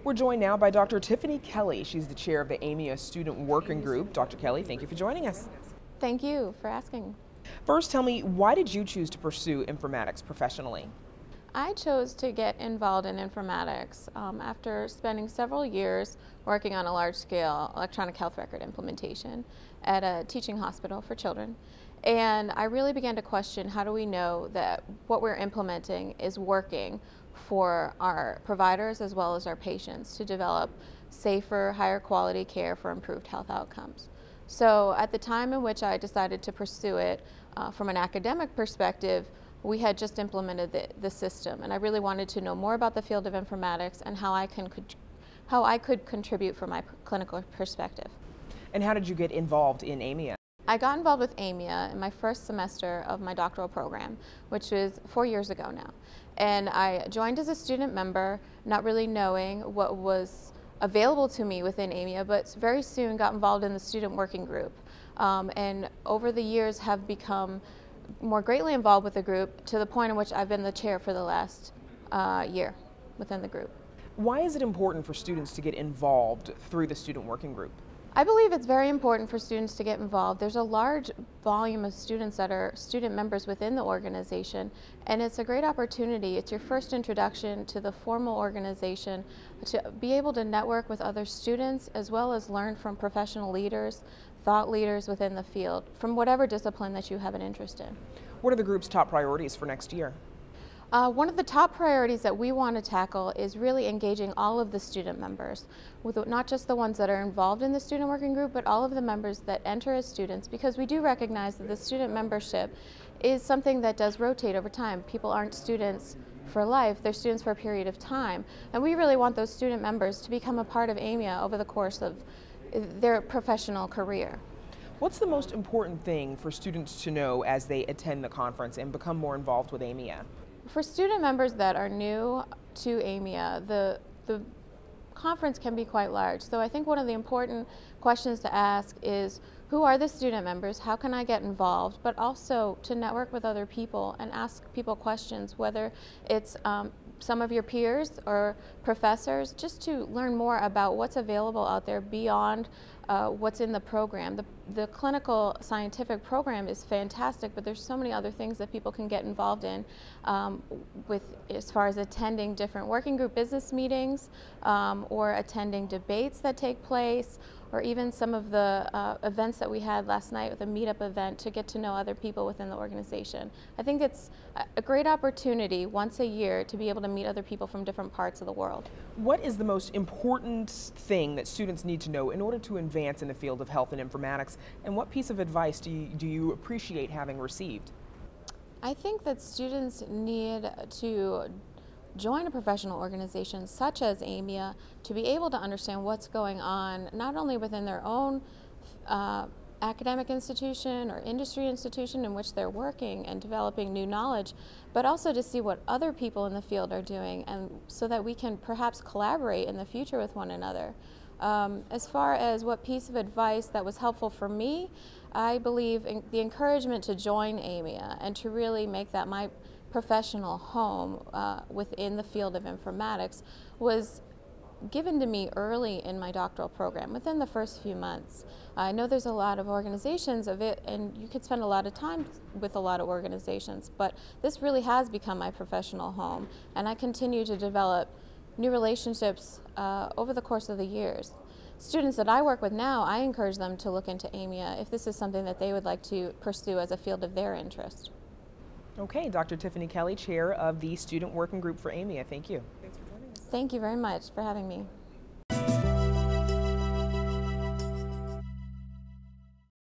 We're joined now by Dr. Tiffany Kelley. She's the chair of the AMIA Student Working Group. Dr. Kelley, thank you for joining us. Thank you for asking. First, tell me, why did you choose to pursue informatics professionally? I chose to get involved in informatics after spending several years working on a large-scale electronic health record implementation at a teaching hospital for children. And I really began to question, how do we know that what we're implementing is working for our providers as well as our patients to develop safer, higher quality care for improved health outcomes. So at the time in which I decided to pursue it, from an academic perspective, we had just implemented the system, and I really wanted to know more about the field of informatics and how I could contribute from my clinical perspective. And how did you get involved in AMIA? I got involved with AMIA in my first semester of my doctoral program, which was 4 years ago now. And I joined as a student member, not really knowing what was available to me within AMIA, but very soon got involved in the student working group. And over the years have become more greatly involved with the group to the point in which I've been the chair for the last year within the group. Why is it important for students to get involved through the student working group? I believe it's very important for students to get involved. There's a large volume of students that are student members within the organization, and it's a great opportunity. It's your first introduction to the formal organization to be able to network with other students as well as learn from professional leaders, thought leaders within the field, from whatever discipline that you have an interest in. What are the group's top priorities for next year? One of the top priorities that we want to tackle is really engaging all of the student members, with not just the ones that are involved in the student working group, but all of the members that enter as students, because we do recognize that the student membership is something that does rotate over time. People aren't students for life, they're students for a period of time, and we really want those student members to become a part of AMIA over the course of their professional career. What's the most important thing for students to know as they attend the conference and become more involved with AMIA? For student members that are new to AMIA, the conference can be quite large. So I think one of the important questions to ask is, who are the student members? How can I get involved? But also to network with other people and ask people questions, whether it's some of your peers or professors, just to learn more about what's available out there beyond what's in the program. The clinical scientific program is fantastic, but there's so many other things that people can get involved in as far as attending different working group business meetings or attending debates that take place, or even some of the events that we had last night with a meetup event to get to know other people within the organization. I think it's a great opportunity once a year to be able to meet other people from different parts of the world. What is the most important thing that students need to know in order to advance in the field of health and informatics, and what piece of advice do you appreciate having received? I think that students need to join a professional organization such as AMIA to be able to understand what's going on not only within their own academic institution or industry institution in which they're working and developing new knowledge, but also to see what other people in the field are doing, and so that we can perhaps collaborate in the future with one another. As far as what piece of advice that was helpful for me, I believe in the encouragement to join AMIA and to really make that my professional home within the field of informatics was given to me early in my doctoral program, within the first few months. I know there's a lot of organizations of it, and you could spend a lot of time with a lot of organizations, but this really has become my professional home, and I continue to develop new relationships over the course of the years. Students that I work with now, I encourage them to look into AMIA if this is something that they would like to pursue as a field of their interest. Okay, Dr. Tiffany Kelley, chair of the Student Working Group for AMIA. Thank you. Thanks for joining us. Thank you very much for having me.